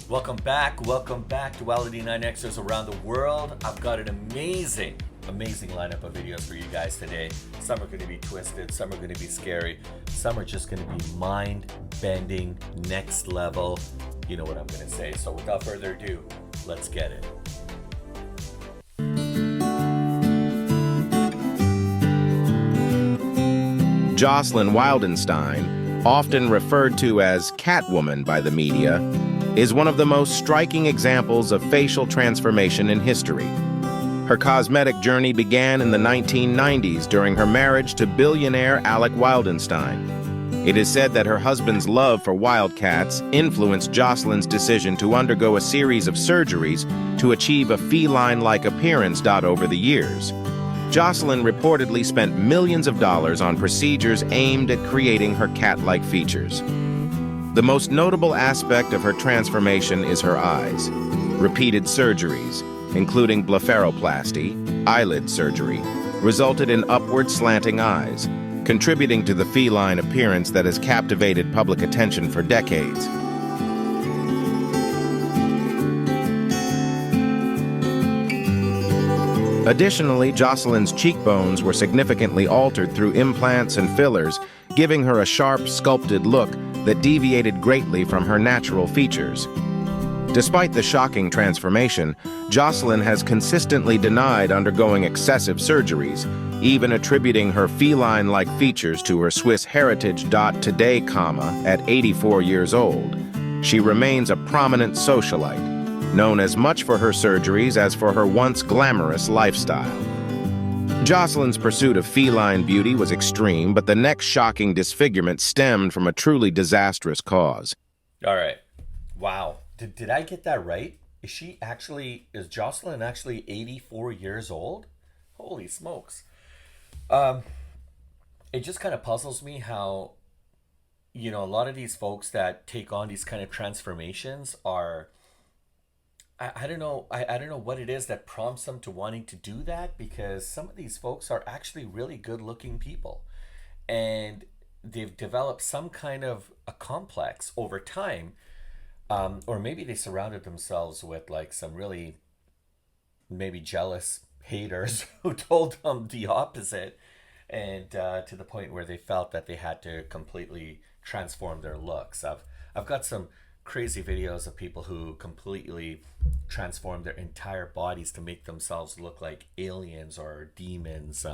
Welcome back to Duality 9Xers around the world. I've got an amazing lineup of videos for you guys today. Some are going to be twisted, some are going to be scary, some are just going to be mind-bending, next level. You know what I'm going to say. So without further ado, let's get it. Jocelyn Wildenstein, often referred to as Catwoman by the media, is one of the most striking examples of facial transformation in history. Her cosmetic journey began in the 1990s during her marriage to billionaire Alec Wildenstein. It is said that her husband's love for wildcats influenced Jocelyn's decision to undergo a series of surgeries to achieve a feline-like appearance. Over the years, Jocelyn reportedly spent millions of dollars on procedures aimed at creating her cat-like features. The most notable aspect of her transformation is her eyes. Repeated surgeries, including blepharoplasty, eyelid surgery, resulted in upward slanting eyes, contributing to the feline appearance that has captivated public attention for decades. Additionally, Jocelyn's cheekbones were significantly altered through implants and fillers, giving her a sharp, sculpted look that deviated greatly from her natural features. Despite the shocking transformation, Jocelyn has consistently denied undergoing excessive surgeries, even attributing her feline-like features to her Swiss heritage. Today, at 84 years old, she remains a prominent socialite, known as much for her surgeries as for her once glamorous lifestyle. Jocelyn's pursuit of feline beauty was extreme, but the next shocking disfigurement stemmed from a truly disastrous cause. All right. Wow. Did I get that right? Is Jocelyn actually 84 years old? Holy smokes. It just kind of puzzles me how, a lot of these folks that take on these kind of transformations are, I don't know. I don't know what it is that prompts them to wanting to do that, because some of these folks are actually really good looking people and they've developed some kind of a complex over time. Or maybe they surrounded themselves with like some really maybe jealous haters who told them the opposite, and to the point where they felt that they had to completely transform their looks. I've got some crazy videos of people who completely transform their entire bodies to make themselves look like aliens or demons.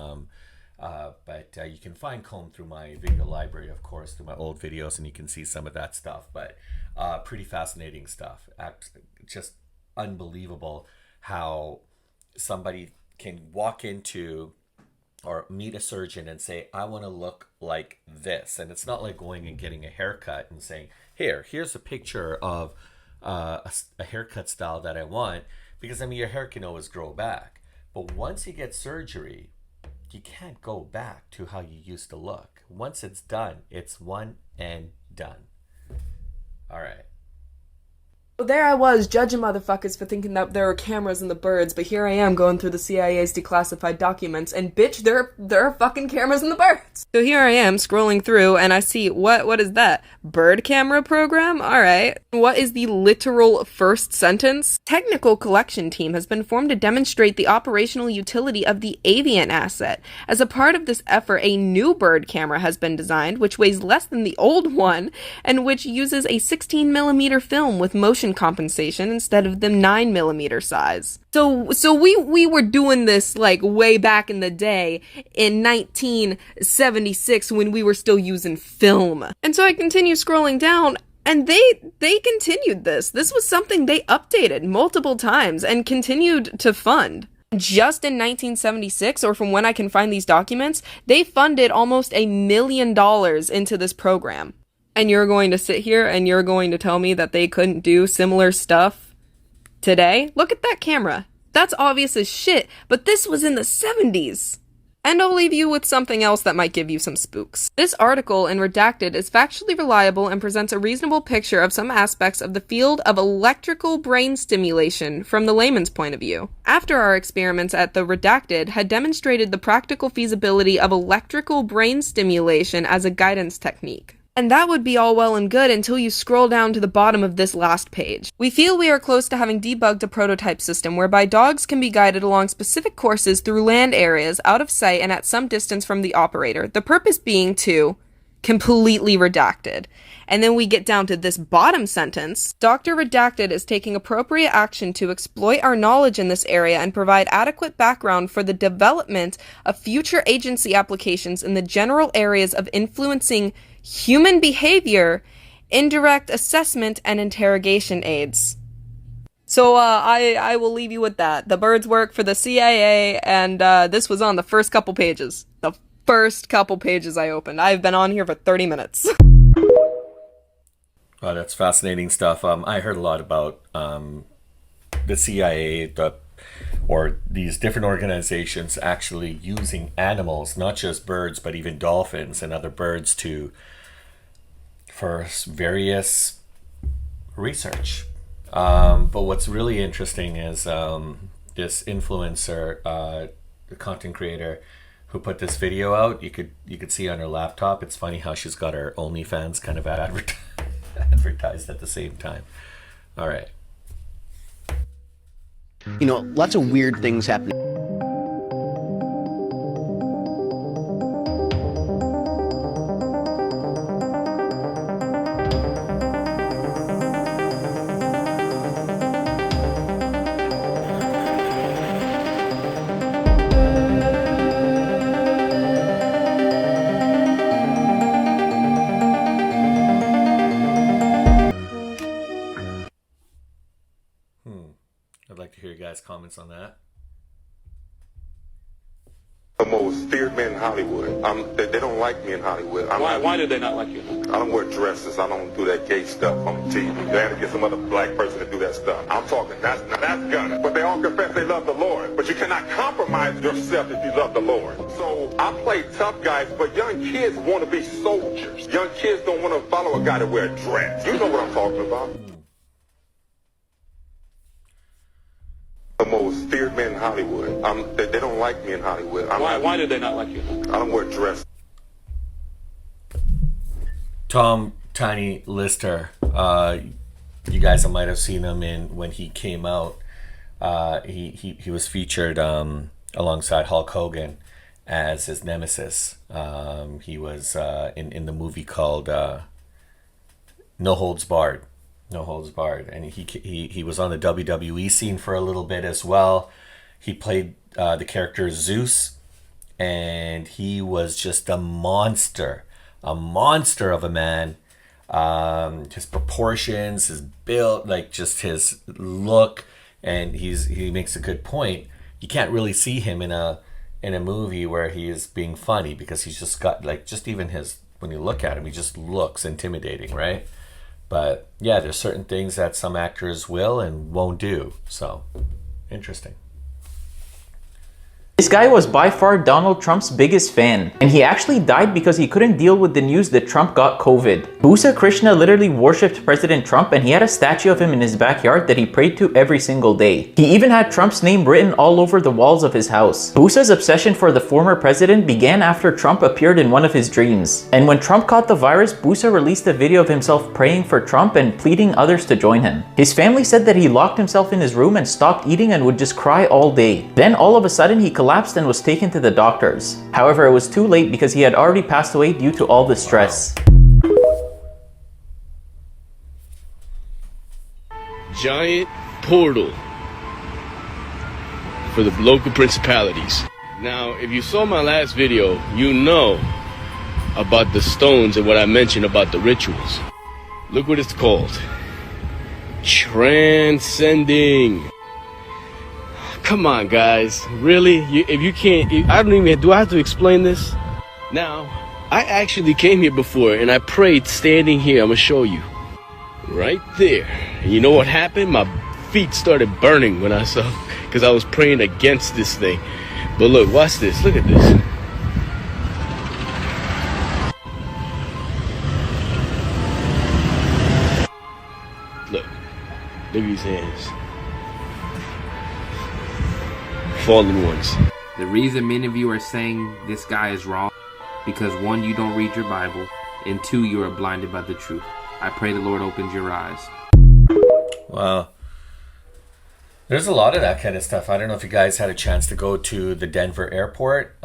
But you can comb through my video library, of course, through my old videos, and you can see some of that stuff. But pretty fascinating stuff. Just unbelievable how somebody can walk into or meet a surgeon and say, I want to look like this. And it's not like going and getting a haircut and saying, here's a picture of a haircut style that I want. Because, your hair can always grow back. But once you get surgery, you can't go back to how you used to look. Once it's done, it's one and done. All right. Well, there I was, judging motherfuckers for thinking that there were cameras in the birds, but here I am going through the CIA's declassified documents, and bitch, there are fucking cameras in the birds. So here I am, scrolling through, and I see, what is that? Bird camera program? Alright. What is the literal first sentence? Technical collection team has been formed to demonstrate the operational utility of the Avian asset. As a part of this effort, a new bird camera has been designed, which weighs less than the old one, and which uses a 16mm film with motion compensation instead of the 9mm size. So we were doing this like way back in the day in 1976 when we were still using film. And so I continue scrolling down, and they continued this. This was something they updated multiple times and continued to fund. Just in 1976, or from when I can find these documents, they funded almost $1 million into this program. And you're going to sit here and you're going to tell me that they couldn't do similar stuff today? Look at that camera. That's obvious as shit, but this was in the 70s. And I'll leave you with something else that might give you some spooks. This article in Redacted is factually reliable and presents a reasonable picture of some aspects of the field of electrical brain stimulation from the layman's point of view. After our experiments at the Redacted had demonstrated the practical feasibility of electrical brain stimulation as a guidance technique. And that would be all well and good until you scroll down to the bottom of this last page. We feel we are close to having debugged a prototype system whereby dogs can be guided along specific courses through land areas out of sight and at some distance from the operator, the purpose being to completely redacted. And then we get down to this bottom sentence. Dr. Redacted is taking appropriate action to exploit our knowledge in this area and provide adequate background for the development of future agency applications in the general areas of influencing human behavior, indirect assessment, and interrogation aids. So I will leave you with that. The birds work for the CIA, and this was on the first couple pages. The first couple pages I opened. I've been on here for 30 minutes. Oh, that's fascinating stuff. I heard a lot about the CIA, or these different organizations actually using animals, not just birds, but even dolphins and other birds for various research. But what's really interesting is this influencer, the content creator who put this video out. You could see on her laptop. It's funny how she's got her OnlyFans kind of advertised at the same time. All right. You know, lots of weird things happen. I'd like to hear you guys' comments on that. The most feared men in Hollywood. They don't like me in Hollywood. Why do they not like you? I don't wear dresses. I don't do that gay stuff on TV. They had to get some other black person to do that stuff. I'm talking, that's gunning. But they all confess they love the Lord. But you cannot compromise yourself if you love the Lord. So I play tough guys, but young kids want to be soldiers. Young kids don't want to follow a guy that wear a dress. You know what I'm talking about. The most feared men in Hollywood. They don't like me in Hollywood. Why do they not like you? I don't wear dresses. Tom Tiny Lister, you guys might have seen him when he came out. He was featured alongside Hulk Hogan as his nemesis. He was in the movie called No Holds Barred. No Holds Barred, and he was on the WWE scene for a little bit as well. He played the character Zeus, and he was just a monster of a man. His proportions, his build, like just his look, and he makes a good point. You can't really see him in a movie where he is being funny, because he's just got just even his, when you look at him, he just looks intimidating, right? But yeah, there's certain things that some actors will and won't do. So, interesting. This guy was by far Donald Trump's biggest fan, and he actually died because he couldn't deal with the news that Trump got COVID. Busa Krishna literally worshipped President Trump, and he had a statue of him in his backyard that he prayed to every single day. He even had Trump's name written all over the walls of his house. Busa's obsession for the former president began after Trump appeared in one of his dreams. And when Trump caught the virus, Busa released a video of himself praying for Trump and pleading others to join him. His family said that he locked himself in his room and stopped eating and would just cry all day. Then all of a sudden he collapsed and was taken to the doctors. However, it was too late because he had already passed away due to all the stress. Giant portal for the local principalities. Now, if you saw my last video, you know about the stones and what I mentioned about the rituals. Look what it's called. Transcending. Come on, guys. Really? If you can't, I don't even, do I have to explain this? Now, I actually came here before and I prayed standing here. I'm gonna show you. Right there. And you know what happened? My feet started burning when I saw, because I was praying against this thing. But look, watch this. Look at this. Look at these hands. Fallen ones. The reason many of you are saying this guy is wrong, because one, you don't read your Bible, and 2, you are blinded by the truth. I pray the Lord opens your eyes. Wow. There's a lot of that kind of stuff. I don't know if you guys had a chance to go to the Denver airport.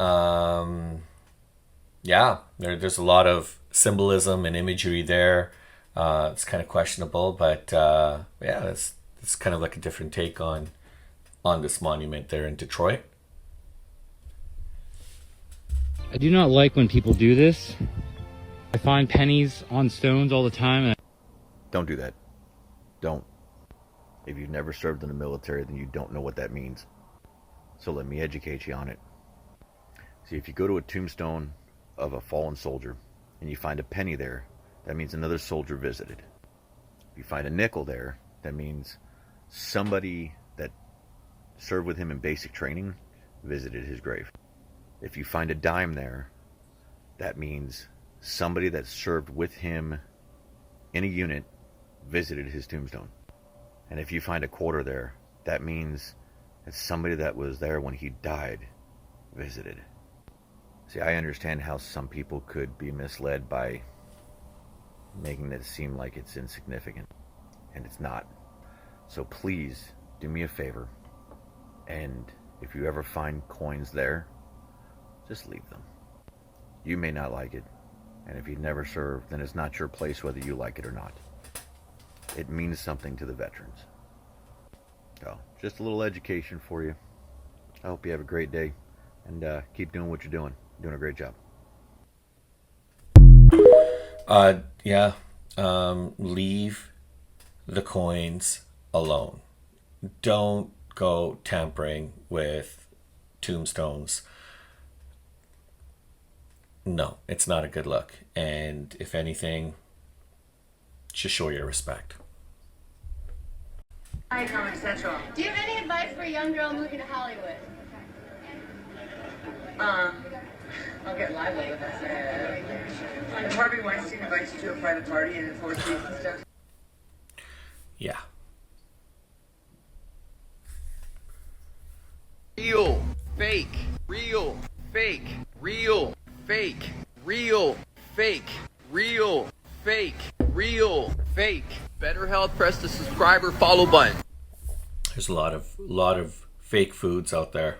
Yeah, there's a lot of symbolism and imagery there. It's kind of questionable, but yeah, it's kind of like a different take on this monument there in Detroit. I do not like when people do this. I find pennies on stones all the time. And don't do that. Don't. If you've never served in the military, then you don't know what that means. So let me educate you on it. See, if you go to a tombstone of a fallen soldier and you find a penny there, that means another soldier visited. If you find a nickel there, that means somebody that served with him in basic training visited his grave. If you find a dime there, that means somebody that served with him in a unit visited his tombstone. And if you find a quarter there, that means that somebody that was there when he died visited. See, I understand how some people could be misled by making it seem like it's insignificant, and it's not. So please do me a favor, and if you ever find coins there, just leave them. You may not like it, and if you've never served, then it's not your place whether you like it or not. It means something to the veterans. So, just a little education for you. I hope you have a great day, and keep doing what you're doing. You're doing a great job. Yeah. Leave the coins alone. Don't go tampering with tombstones. No, it's not a good look. And if anything, just show your respect. Hi, Comic Central. Do you have any advice for a young girl moving to Hollywood? I'll get lively with us. Harvey Weinstein invites you to a private party and enforce these and stuff. Yeah. Real, fake, real, fake, real, fake, real, fake, real, fake, real, fake. Better Health, press the subscribe or follow button. There's a lot of fake foods out there.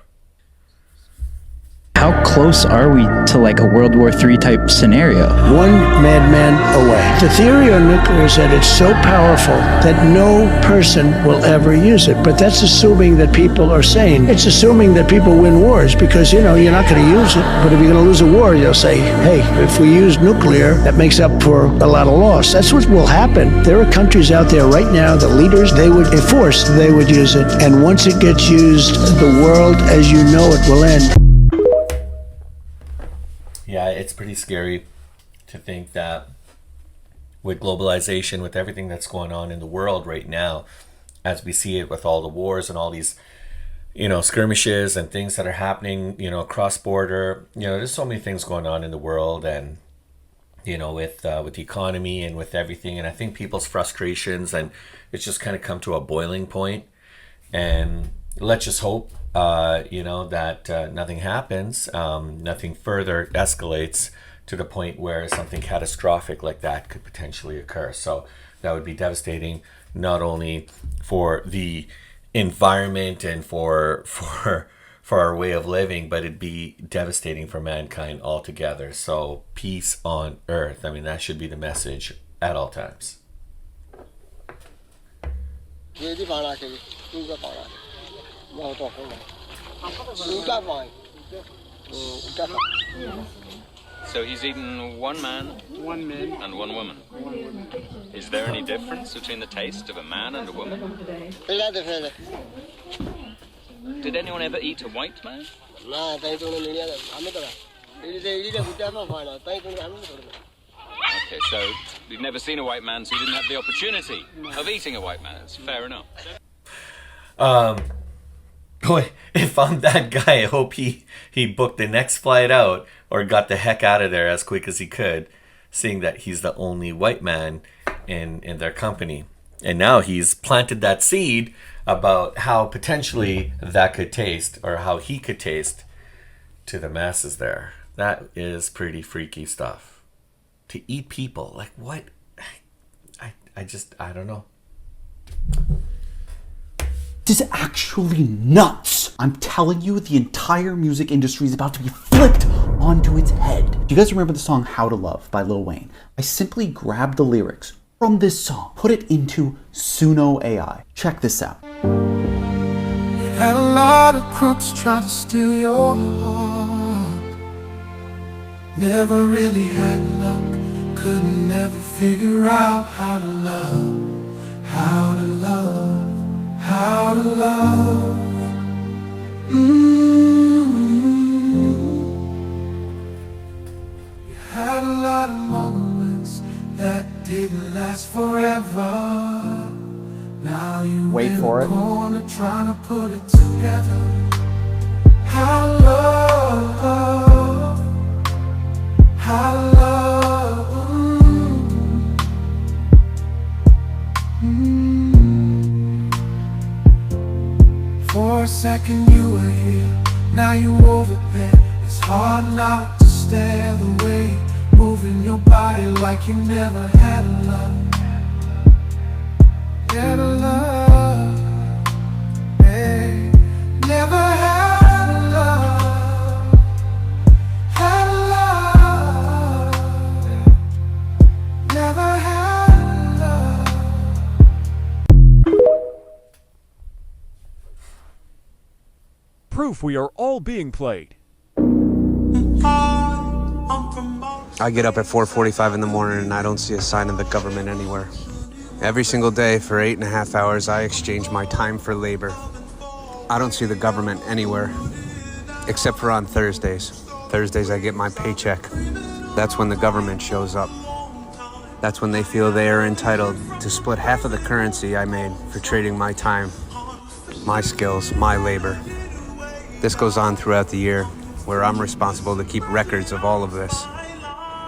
How close are we to like a World War III type scenario? One madman away. The theory on nuclear is that it's so powerful that no person will ever use it. But that's assuming that people are sane. It's assuming that people win wars because, you're not going to use it. But if you're going to lose a war, you'll say, hey, if we use nuclear, that makes up for a lot of loss. That's what will happen. There are countries out there right now, the leaders, they would enforce, they would use it. And once it gets used, the world as you know it will end. Yeah, it's pretty scary to think that with globalization, with everything that's going on in the world right now, as we see it with all the wars and all these, skirmishes and things that are happening, cross border, there's so many things going on in the world and, with the economy and with everything. And I think people's frustrations and it's just kind of come to a boiling point. And let's just hope that nothing happens, nothing further escalates to the point where something catastrophic like that could potentially occur. So that would be devastating, not only for the environment and for our way of living, but it'd be devastating for mankind altogether. So peace on earth. I mean, that should be the message at all times. So he's eaten one man, and one woman. Is there any difference between the taste of a man and a woman? Did anyone ever eat a white man? Okay, so you've never seen a white man, so you didn't have the opportunity of eating a white man. It's fair enough. Boy, if I'm that guy, I hope he booked the next flight out or got the heck out of there as quick as he could, seeing that he's the only white man in their company. And now he's planted that seed about how potentially that could taste, or how he could taste to the masses there. That is pretty freaky stuff. to eat people. Like, what? I don't know. This is actually nuts. I'm telling you, the entire music industry is about to be flipped onto its head. Do you guys remember the song How to Love by Lil Wayne? I simply grabbed the lyrics from this song, put it into Suno AI. Check this out. Had a lot of crooks try to steal your heart. Never really had luck. Couldn't never figure out how to love. How to love. How to love. You had a lot of moments that didn't last forever. Now you wait for it. Corner trying to put it together. How to love. How to love. For a second you were here, now you over there. It's hard not to stare the way moving your body like you never had a love. Had a love, hey. Never had a love. Had a love. Never had a love. Proof we are all being played. I get up at 4:45 in the morning and I don't see a sign of the government anywhere. Every single day for 8.5 hours, I exchange my time for labor. I don't see the government anywhere, except for on Thursdays. Thursdays, I get my paycheck. That's when the government shows up. That's when they feel they are entitled to split half of the currency I made for trading my time, my skills, my labor. This goes on throughout the year, where I'm responsible to keep records of all of this.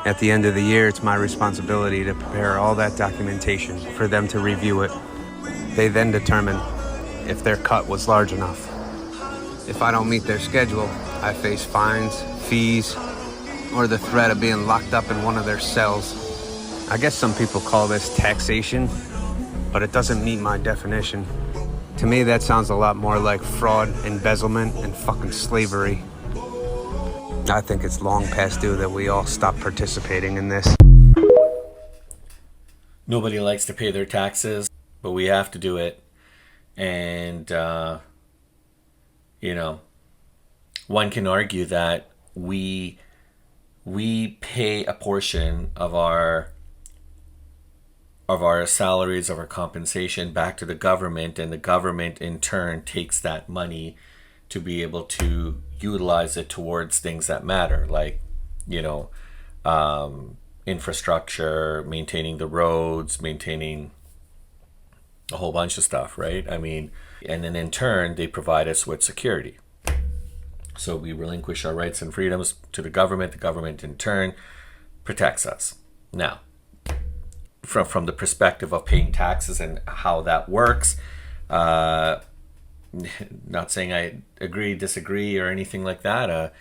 At the end of the year, it's my responsibility to prepare all that documentation for them to review it. They then determine if their cut was large enough. If I don't meet their schedule, I face fines, fees, or the threat of being locked up in one of their cells. I guess some people call this taxation, but it doesn't meet my definition. To me, that sounds a lot more like fraud, embezzlement, and fucking slavery. I think it's long past due that we all stop participating in this. Nobody likes to pay their taxes, but we have to do it. And, one can argue that we pay a portion of our salaries, of our compensation back to the government, and the government in turn takes that money to be able to utilize it towards things that matter, like, infrastructure, maintaining the roads, maintaining a whole bunch of stuff, right? I mean, and then in turn, they provide us with security. So we relinquish our rights and freedoms to the government in turn protects us. Now, from the perspective of paying taxes and how that works, not saying I agree, disagree, or anything like that,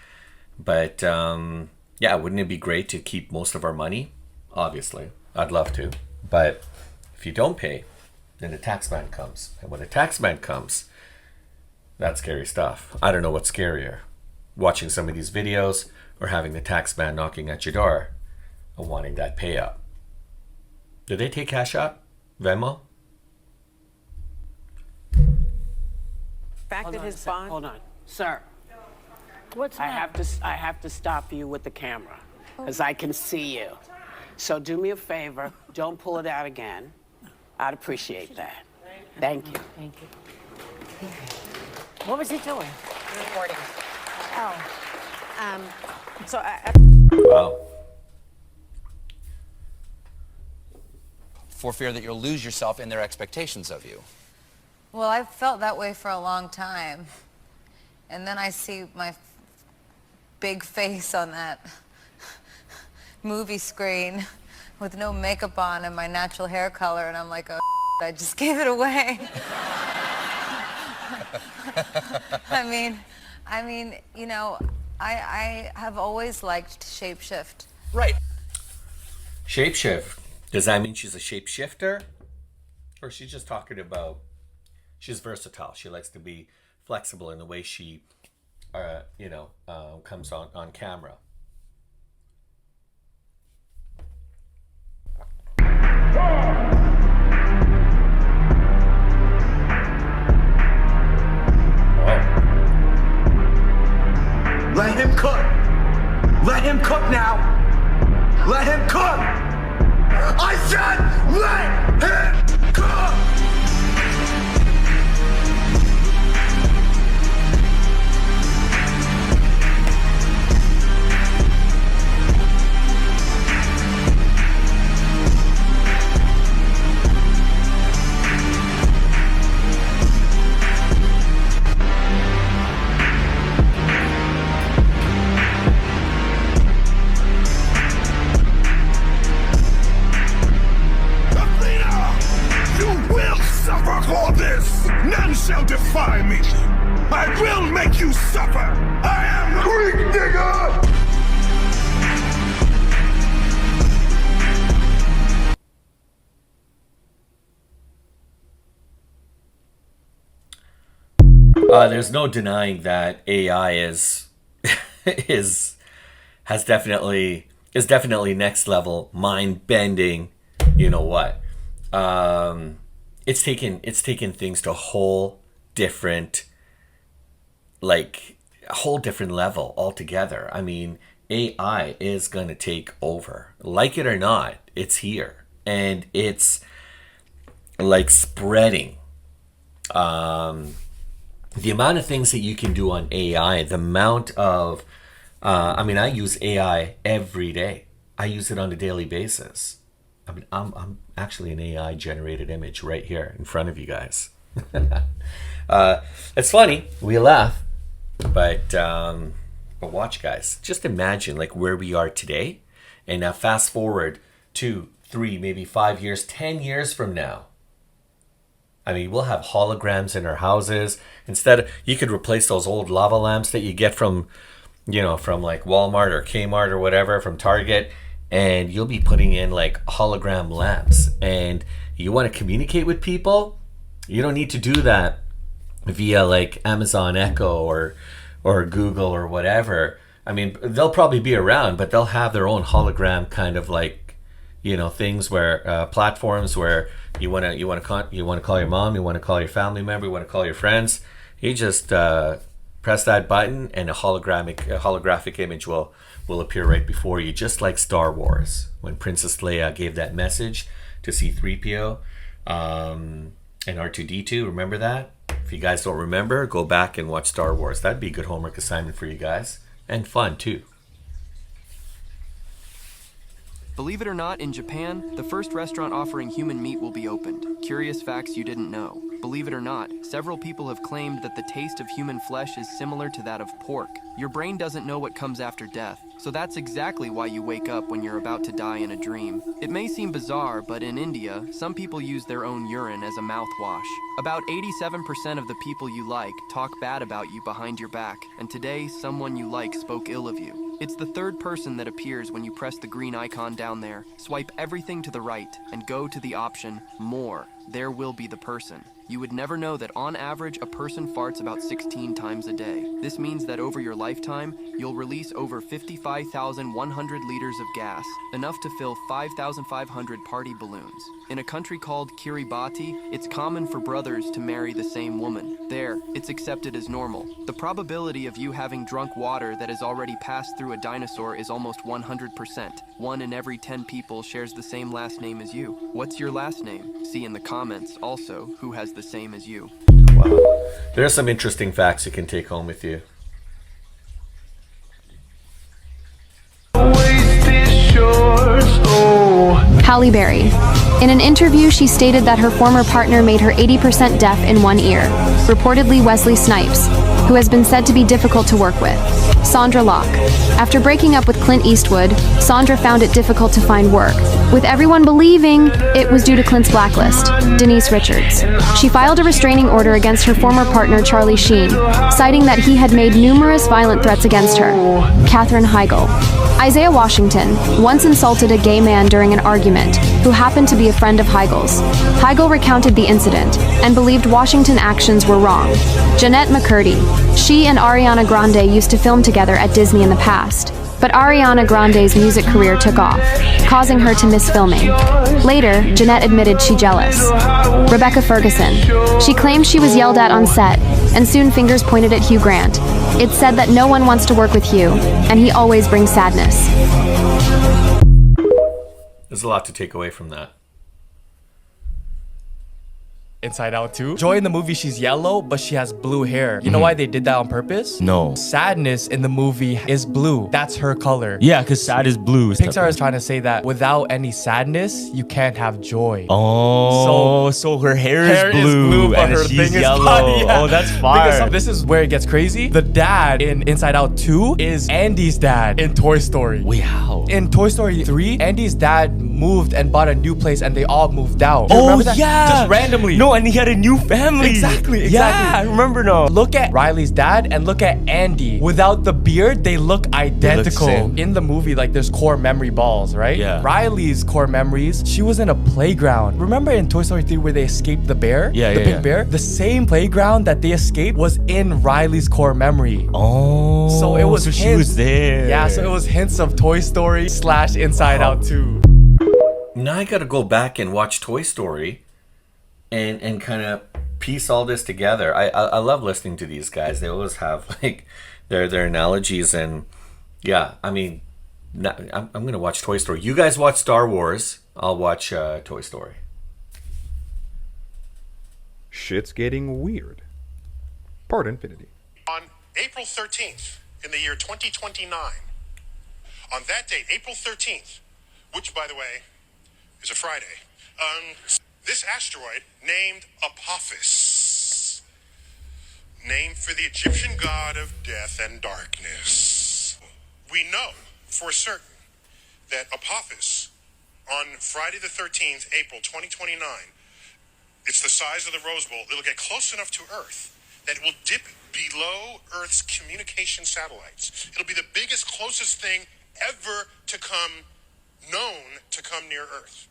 but wouldn't it be great to keep most of our money? Obviously, I'd love to, but if you don't pay, then the tax man comes, and when the tax man comes, that's scary stuff. I don't know what's scarier, watching some of these videos or having the tax man knocking at your door and wanting that pay up. Do they take Cash App? Venmo? Fact that his bond. Hold on, sir. What's I have to stop you with the camera, because I can see you. So do me a favor, don't pull it out again. I'd appreciate that. Thank you. Thank you. What was he doing? Recording. Oh. Wow. For fear that you'll lose yourself in their expectations of you. Well, I've felt that way for a long time. And then I see my big face on that movie screen with no makeup on and my natural hair color, and I'm like, oh, I just gave it away. I mean, I have always liked Shapeshift. Right. Shapeshift. Does that mean she's a shapeshifter? Or she's just talking about she's versatile. She likes to be flexible in the way she, comes on camera. Let him cook. Let him cook now. Let him cook. I said let him cook. For this, none shall defy me. I will make you suffer. I am Greek, nigga! There's no denying that AI is definitely next level, mind bending. You know what? It's taken things to a whole different level altogether. I mean, AI is gonna take over. Like it or not, it's here. And it's like spreading. The amount of things that you can do on AI, the amount of I use AI every day. I use it on a daily basis. I mean, I'm actually an AI generated image right here in front of you guys. It's funny, we laugh, but watch, guys. Just imagine like where we are today, and now fast forward 2, 3, maybe 5 years, 10 years from now. I mean, we'll have holograms in our houses. Instead, you could replace those old lava lamps that you get from like Walmart or Kmart or whatever, from Target. And you'll be putting in like hologram lamps. And you want to communicate with people? You don't need to do that via like Amazon Echo or Google or whatever. I mean, they'll probably be around, but they'll have their own hologram kind of like, things where platforms where you want to call your mom, you want to call your family member, you want to call your friends. You just press that button, and a holographic image will appear right before you, just like Star Wars when Princess Leia gave that message to C-3PO and R2-D2. Remember that? If you guys don't remember, go back and watch Star Wars. That'd be a good homework assignment for you guys, and fun too. Believe it or not, in Japan, the first restaurant offering human meat will be opened. Curious facts you didn't know. Believe it or not, several people have claimed that the taste of human flesh is similar to that of pork. Your brain doesn't know what comes after death, so that's exactly why you wake up when you're about to die in a dream. It may seem bizarre, but in India, some people use their own urine as a mouthwash. About 87% of the people you like talk bad about you behind your back, and today, someone you like spoke ill of you. It's the third person that appears when you press the green icon down there. Swipe everything to the right and go to the option More. There will be the person. You would never know that on average a person farts about 16 times a day. This means that over your lifetime, you'll release over 55,100 liters of gas, enough to fill 5,500 party balloons. In a country called Kiribati, it's common for brothers to marry the same woman. There, it's accepted as normal. The probability of you having drunk water that has already passed through a dinosaur is almost 100%. 1 in every 10 people shares the same last name as you. What's your last name? See in the comments also who has the same as you. Wow. There are some interesting facts you can take home with you. Halle Berry. In an interview, she stated that her former partner made her 80% deaf in one ear. Reportedly, Wesley Snipes, who has been said to be difficult to work with. Sandra Locke. After breaking up with Clint Eastwood, Sandra found it difficult to find work, with everyone believing it was due to Clint's blacklist. Denise Richards. She filed a restraining order against her former partner Charlie Sheen, citing that he had made numerous violent threats against her. Katherine Heigl. Isaiah Washington once insulted a gay man during an argument who happened to be a friend of Heigl's. Heigl recounted the incident and believed Washington's actions were wrong. Jeanette McCurdy. She and Ariana Grande used to film together at Disney in the past, but Ariana Grande's music career took off, causing her to miss filming. Later, Jeanette admitted she jealous. Rebecca Ferguson. She claimed she was yelled at on set, and soon fingers pointed at Hugh Grant. It's said that no one wants to work with Hugh, and he always brings sadness. There's a lot to take away from that. Inside Out 2. Joy in the movie, she's yellow, but she has blue hair. You know why they did that on purpose? No. Sadness in the movie is blue. That's her color. Yeah, because sad is blue. Pixar is trying to say that without any sadness, you can't have joy. Oh, so her hair is blue but and her she's thing yellow. is yeah. Oh, that's fire. Because this is where it gets crazy. The dad in Inside Out 2 is Andy's dad in Toy Story. Wow. In Toy Story 3, Andy's dad moved and bought a new place and they all moved out. Do you Oh, remember that? yeah. Just randomly. No, and he had a new family. Exactly. Yeah, I remember now. Look at Riley's dad and look at Andy. Without the beard, they look identical. same. In the movie, like there's core memory balls, right? Yeah. Riley's core memories, she was in a playground. Remember in Toy Story 3 where they escaped the bear? Yeah, the yeah, big yeah. bear? The same playground that they escaped was in Riley's core memory. Oh, So it was so she hints- was there. Yeah, so it was hints of Toy Story / Inside Out 2. Now I gotta go back and watch Toy Story and kind of piece all this together. I love listening to these guys. They always have like their analogies, and yeah, I mean, I'm gonna watch Toy Story. You guys watch Star Wars. I'll watch Toy Story. Shit's getting weird. Part Infinity. On April 13th in the year 2029, on that date, April 13th, which by the way is a Friday, this asteroid named Apophis, named for the Egyptian god of death and darkness. We know for certain that Apophis on Friday the 13th, April 2029, it's the size of the Rose Bowl. It'll get close enough to Earth that it will dip below Earth's communication satellites. It'll be the biggest, closest thing ever known to come near Earth.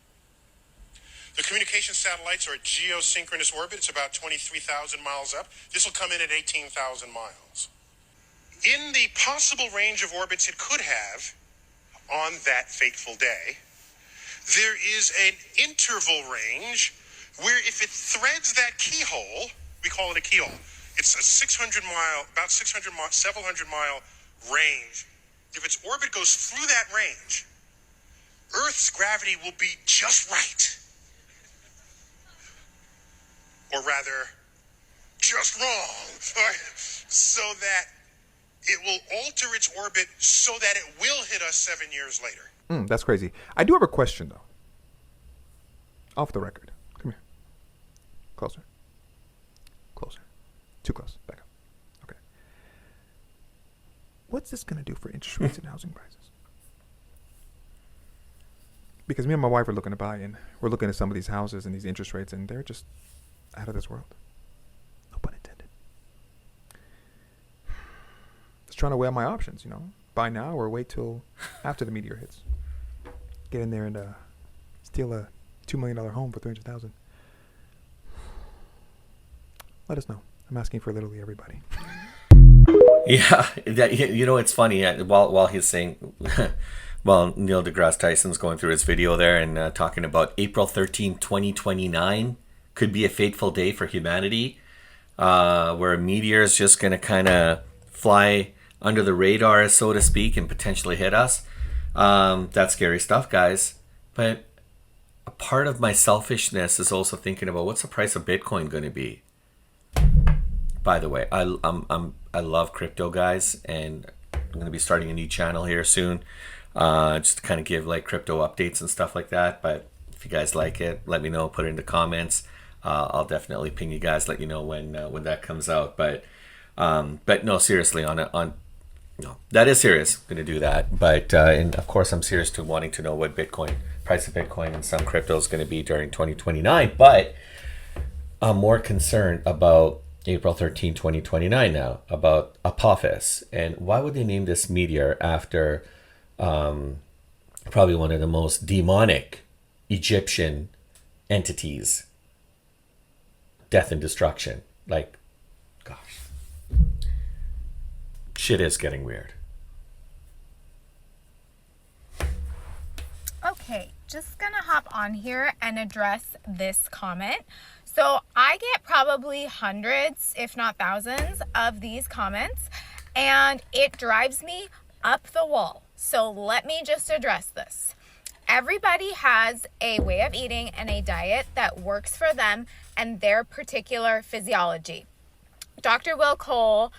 The communication satellites are at geosynchronous orbit. It's about 23,000 miles up. This will come in at 18,000 miles. In the possible range of orbits it could have on that fateful day, there is an interval range where if it threads that keyhole, we call it a keyhole. It's a 700 mile range. If its orbit goes through that range, Earth's gravity will be just right. Or rather, just wrong. So that it will alter its orbit so that it will hit us 7 years later. That's crazy. I do have a question, though. Off the record. Come here. Closer. Closer. Too close. Back up. Okay. What's this going to do for interest rates and housing prices? Because me and my wife are looking to buy, and we're looking at some of these houses and these interest rates, and they're just out of this world. No pun intended. Just trying to weigh out my options, buy now or wait till after the meteor hits. Get in there and steal a $2 million home for $300,000. Let us know. I'm asking for literally everybody. Yeah, it's funny. While he's saying, well, Neil deGrasse Tyson's going through his video there and talking about April 13, 2029 could be a fateful day for humanity, where a meteor is just going to kind of fly under the radar, so to speak, and potentially hit us. That's scary stuff, guys. But a part of my selfishness is also thinking about what's the price of Bitcoin going to be. By the way, I love crypto, guys, and I'm going to be starting a new channel here soon, just to kind of give like crypto updates and stuff like that. But if you guys like it, let me know. Put it in the comments. I'll definitely ping you guys, let you know when that comes out. But But no, seriously, no, that is serious. Going to do that, but and of course, I'm serious to wanting to know what price of Bitcoin and some crypto is going to be during 2029. But I'm more concerned about April 13, 2029 now, about Apophis. And why would they name this meteor after probably one of the most demonic Egyptian entities? Death and destruction. Like, gosh. Shit is getting weird. Okay, just gonna hop on here and address this comment. So I get probably hundreds, if not thousands, of these comments, and it drives me up the wall. So let me just address this. Everybody has a way of eating and a diet that works for them and their particular physiology. Dr. Will Cole,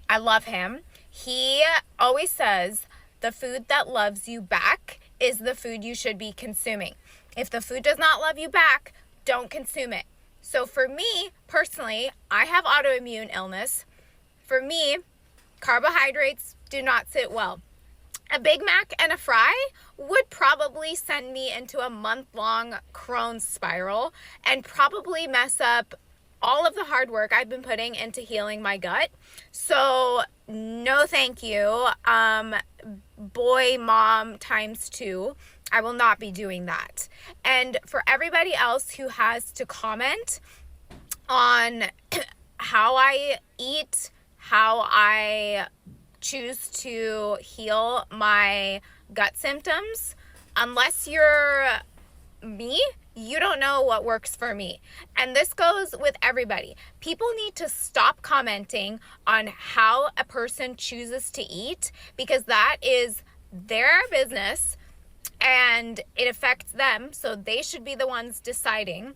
I love him. He always says the food that loves you back is the food you should be consuming. If the food does not love you back, don't consume it. So for me, personally, I have autoimmune illness. For me, carbohydrates do not sit well. A Big Mac and a fry would probably send me into a month-long Crohn's spiral and probably mess up all of the hard work I've been putting into healing my gut. So no thank you. Boy, mom times 2. I will not be doing that. And for everybody else who has to comment on how I eat, how I choose to heal my gut symptoms, unless you're me, you don't know what works for me. And this goes with everybody. People need to stop commenting on how a person chooses to eat, because that is their business and it affects them. So they should be the ones deciding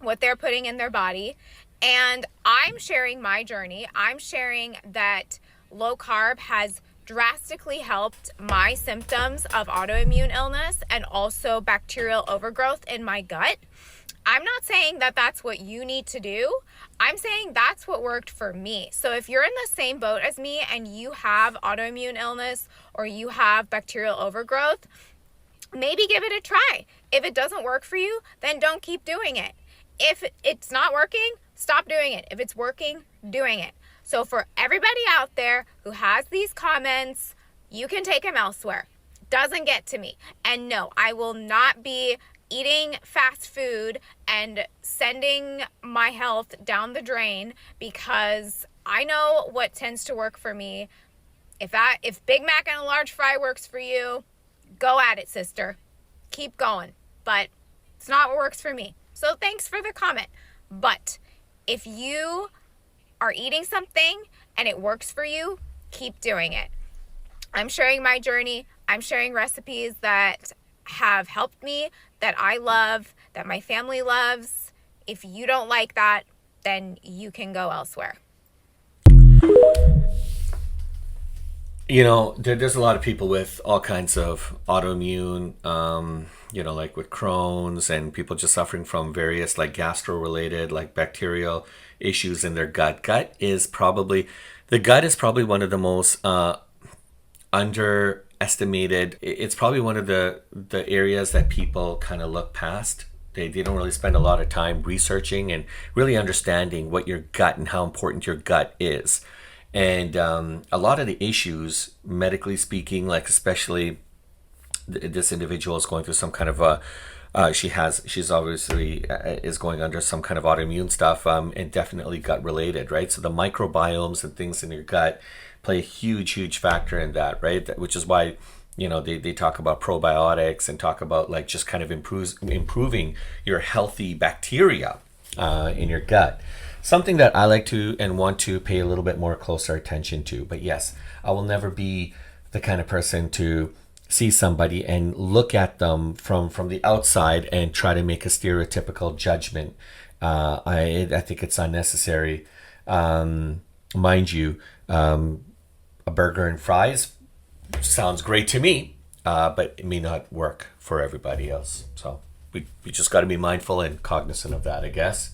what they're putting in their body. And I'm sharing my journey. I'm sharing that low carb has drastically helped my symptoms of autoimmune illness and also bacterial overgrowth in my gut. I'm not saying that that's what you need to do. I'm saying that's what worked for me. So if you're in the same boat as me and you have autoimmune illness or you have bacterial overgrowth, maybe give it a try. If it doesn't work for you, then don't keep doing it. If it's not working, stop doing it. If it's working, doing it. So for everybody out there who has these comments, you can take them elsewhere. Doesn't get to me. And no, I will not be eating fast food and sending my health down the drain, because I know what tends to work for me. If Big Mac and a large fry works for you, go at it, sister. Keep going. But it's not what works for me. So thanks for the comment. But if you are eating something and it works for you, keep doing it. I'm sharing my journey. I'm sharing recipes that have helped me, that I love, that my family loves. If you don't like that, then you can go elsewhere. You know, there's a lot of people with all kinds of autoimmune, like with Crohn's, and people just suffering from various like gastro-related, like bacterial issues in their gut. The gut is probably one of the most underestimated. It's probably one of the areas that people kind of look past. They don't really spend a lot of time researching and really understanding what your gut and how important your gut is. And a lot of the issues, medically speaking, like especially this individual is going through some kind of she's obviously is going under some kind of autoimmune stuff, and definitely gut related, right? So the microbiomes and things in your gut play a huge factor in that, right? Which is why, they talk about probiotics and talk about like just kind of improving your healthy bacteria in your gut. Something that I like to and want to pay a little bit more closer attention to. But yes, I will never be the kind of person to see somebody and look at them from the outside and try to make a stereotypical judgment. I think it's unnecessary. Mind you, a burger and fries sounds great to me, but it may not work for everybody else. So we just got to be mindful and cognizant of that, I guess.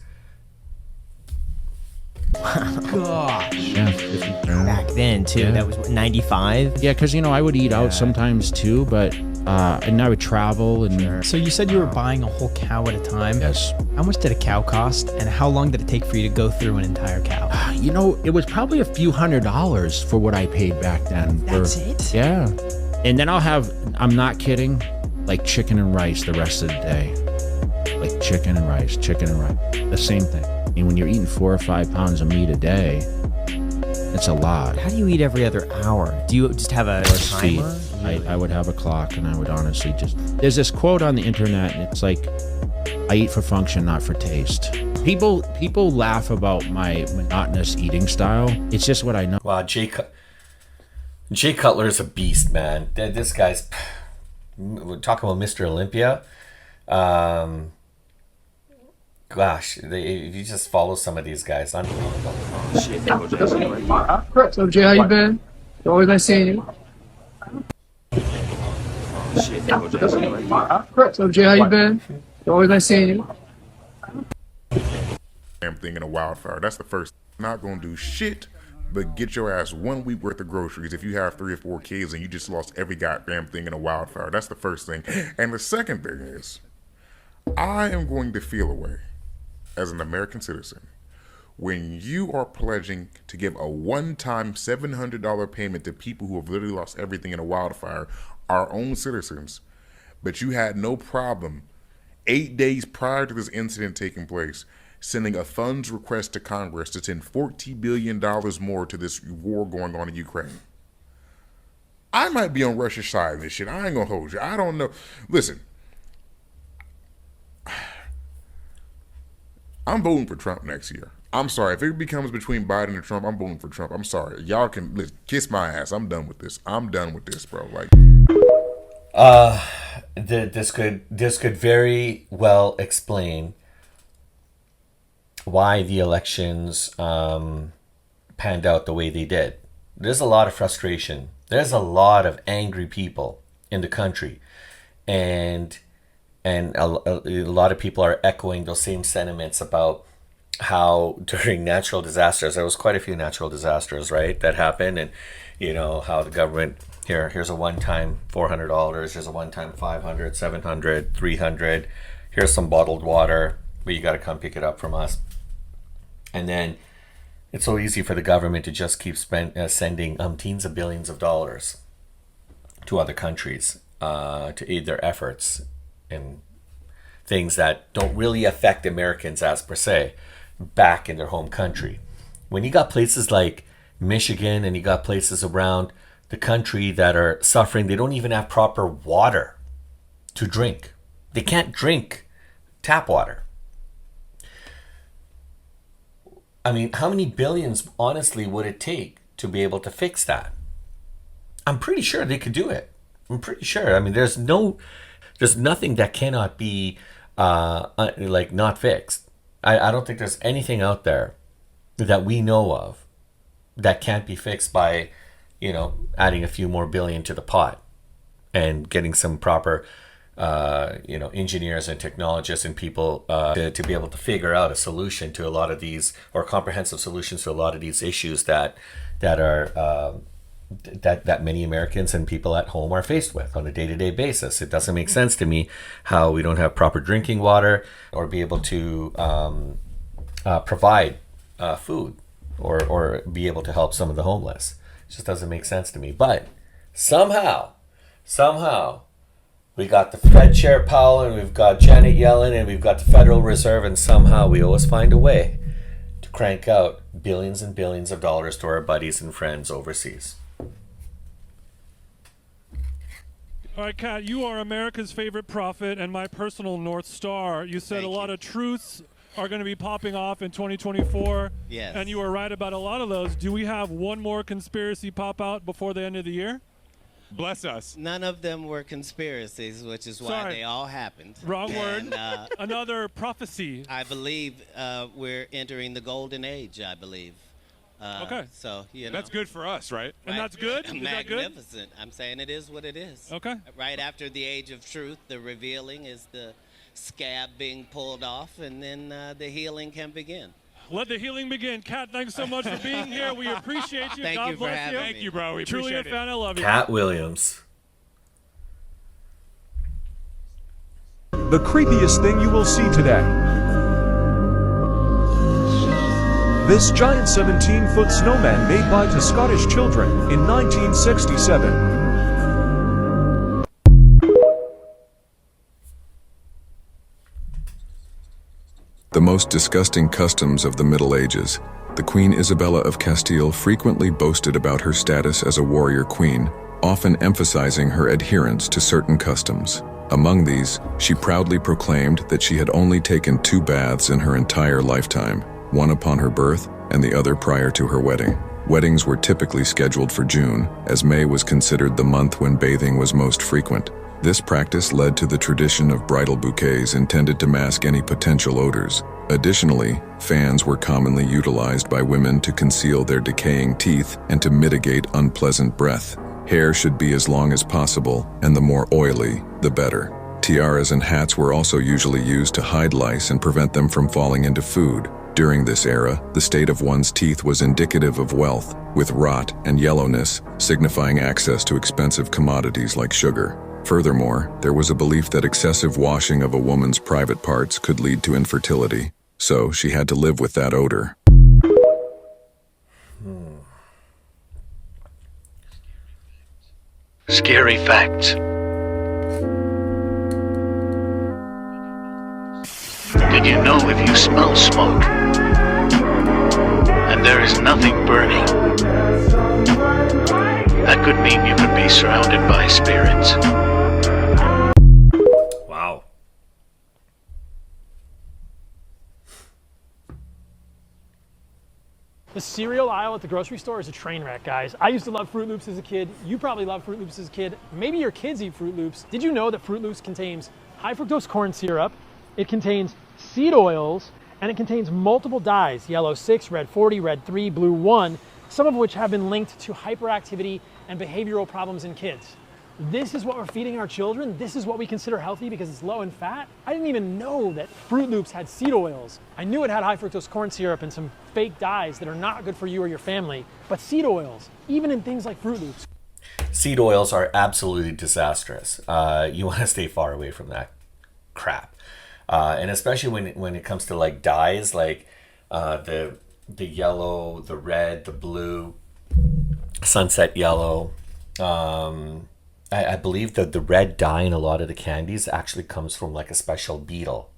Gosh. Yeah, if you back then too. Yeah. That was what, 95. Yeah, because I would eat out sometimes too, but and I would travel and. So you said you were buying a whole cow at a time. Yes. How much did a cow cost, and how long did it take for you to go through an entire cow? It was probably a few $100s for what I paid back then. That's it? Yeah. And then I'm not kidding, like chicken and rice the rest of the day. Like chicken and rice. The same thing. And when you're eating 4 or 5 pounds of meat a day, it's a lot. How do you eat every other hour? Do you just have a timer? I would have a clock, and I would honestly there's this quote on the internet, and it's like, I eat for function, not for taste. People laugh about my monotonous eating style. It's just what I know. Wow, Jay Cutler is a beast, man. This guy's... We're talking about Mr. Olympia. Gosh, if you just follow some of these guys, unbelievable. So Jay, how you been? Always nice seeing you. So Jay, how you been? Always nice seeing you. Damn thing in a wildfire. That's the first. Not gonna do shit but get your ass 1 week worth of groceries if you have 3 or 4 kids and you just lost every goddamn thing in a wildfire. That's the first thing. And the second thing is, I am going to feel a way as an American citizen when you are pledging to give a one-time $700 payment to people who have literally lost everything in a wildfire, our own citizens, but you had no problem 8 days prior to this incident taking place sending a funds request to Congress to send $40 billion more to this war going on in Ukraine. I might be on Russia's side of this shit. I ain't gonna hold you. I don't know. Listen, I'm voting for Trump next year. I'm sorry. If it becomes between Biden and Trump, I'm voting for Trump. I'm sorry. Y'all can kiss my ass. I'm done with this. I'm done with this, bro. Like, this could very well explain why the elections panned out the way they did. There's a lot of frustration. There's a lot of angry people in the country, and a lot of people are echoing those same sentiments about how during natural disasters, there was quite a few natural disasters, right, that happened, and how the government, here's a one-time $400, here's a one-time $500, $700, $300, here's some bottled water, but you got to come pick it up from us. And then it's so easy for the government to just keep sending umpteens of billions of dollars to other countries to aid their efforts in things that don't really affect Americans as per se back in their home country. When you got places like Michigan and you got places around the country that are suffering, they don't even have proper water to drink. They can't drink tap water. I mean, how many billions, honestly, would it take to be able to fix that? I'm pretty sure they could do it. I'm pretty sure. I mean, there's nothing that cannot be not fixed. I don't think there's anything out there that we know of that can't be fixed by, adding a few more billion to the pot and getting some proper engineers and technologists and people to be able to figure out a solution to a lot of these, or comprehensive solutions to a lot of these issues that many Americans and people at home are faced with on a day-to-day basis. It doesn't make sense to me how we don't have proper drinking water or be able to provide food or be able to help some of the homeless. It just doesn't make sense to me. But somehow, we got the Fed Chair Powell, and we've got Janet Yellen, and we've got the Federal Reserve, and somehow we always find a way to crank out billions and billions of dollars to our buddies and friends overseas. All right, Kat, you are America's favorite prophet and my personal North Star. You said a lot of truths are going to be popping off in 2024. Yes. And you were right about a lot of those. Do we have one more conspiracy pop out before the end of the year? Bless us. None of them were conspiracies, which is why they all happened. Wrong word. Another prophecy. I believe we're entering the golden age, I believe. Okay. So, That's good for us, right? And that's good? Is that good? Magnificent. I'm saying it is what it is. Okay. Right after the age of truth, the revealing is the scab being pulled off, and then the healing can begin. Let the healing begin. Kat, thanks so much for being here. We appreciate you. Thank God you for bless having you. me. Thank you, bro. We Truly appreciate a fan. I love you. Cat Williams. The creepiest thing you will see today. This giant 17-foot snowman made by two Scottish children in 1967. The most disgusting customs of the Middle Ages. The Queen Isabella of Castile frequently boasted about her status as a warrior queen, often emphasizing her adherence to certain customs. Among these, she proudly proclaimed that she had only taken 2 baths in her entire lifetime, one upon her birth and the other prior to her wedding. Weddings were typically scheduled for June, as May was considered the month when bathing was most frequent. This practice led to the tradition of bridal bouquets intended to mask any potential odors. Additionally, fans were commonly utilized by women to conceal their decaying teeth and to mitigate unpleasant breath. Hair should be as long as possible, and the more oily, the better. Tiaras and hats were also usually used to hide lice and prevent them from falling into food. During this era, the state of one's teeth was indicative of wealth, with rot and yellowness signifying access to expensive commodities like sugar. Furthermore, there was a belief that excessive washing of a woman's private parts could lead to infertility, so she had to live with that odor. Scary facts. Did you know if you smell smoke and there is nothing burning, that could mean you could be surrounded by spirits? Wow. The cereal aisle at the grocery store is a train wreck, guys. I used to love Fruit Loops as a kid. You probably love Fruit Loops as a kid. Maybe your kids eat Fruit Loops. Did you know that Fruit Loops contains high fructose corn syrup, it contains seed oils, and it contains multiple dyes, yellow 6, red 40, red 3, blue 1, some of which have been linked to hyperactivity and behavioral problems in kids. This is what we're feeding our children. This is what we consider healthy because it's low in fat. I didn't even know that Fruit Loops had seed oils. I knew it had high fructose corn syrup and some fake dyes that are not good for you or your family, but seed oils, even in things like Fruit Loops. Seed oils are absolutely disastrous. You want to stay far away from that crap. And especially when it comes to like dyes, like the yellow, the red, the blue, sunset yellow. I believe that the red dye in a lot of the candies actually comes from like a special beetle.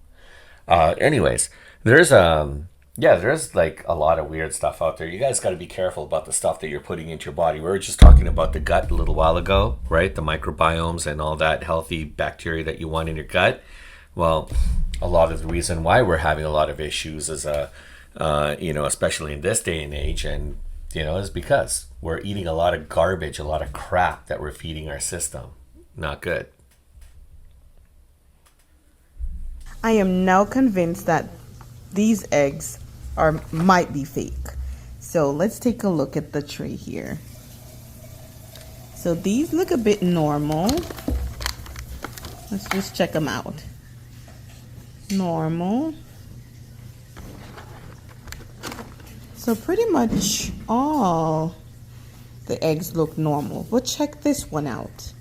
Anyways, there's like a lot of weird stuff out there. You guys got to be careful about the stuff that you're putting into your body. We were just talking about the gut a little while ago, right? The microbiomes and all that healthy bacteria that you want in your gut. Well, a lot of the reason why we're having a lot of issues is, especially in this day and age, and is because we're eating a lot of garbage, a lot of crap that we're feeding our system. Not good. I am now convinced that these eggs might be fake. So let's take a look at the tray here. So these look a bit normal. Let's just check them out. Normal. So pretty much all the eggs look normal, but check this one out.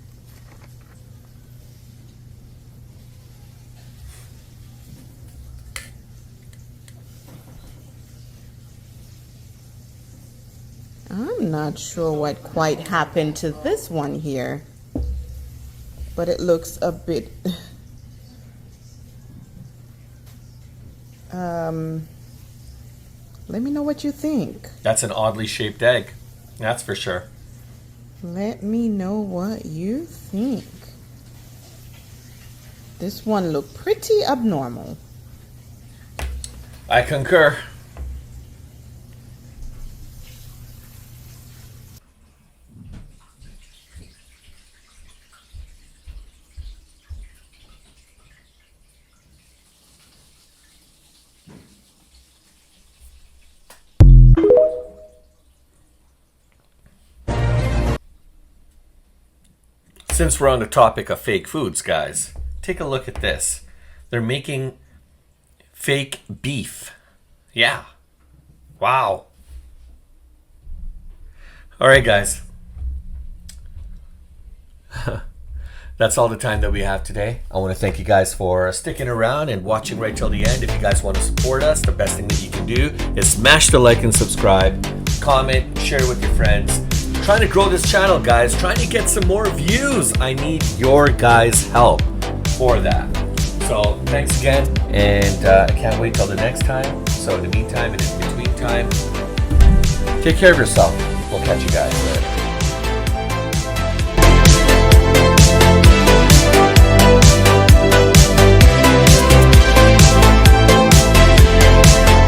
I'm not sure what quite happened to this one here, but it looks a bit let me know what you think. That's an oddly shaped egg. That's for sure. Let me know what you think. This one looked pretty abnormal. I concur. Since we're on the topic of fake foods, guys, take a look at this. They're making fake beef. Yeah, Wow. All right, guys. That's all the time that we have today. I want to thank you guys for sticking around and watching right till the end. If you guys want to support us, the best thing that you can do is smash the like and subscribe, comment, share it with your friends. Trying to grow this channel, guys. Trying to get some more views. I need your guys' help for that. So thanks again, and I can't wait till the next time. So in the meantime and in between time, take care of yourself. We'll catch you guys later.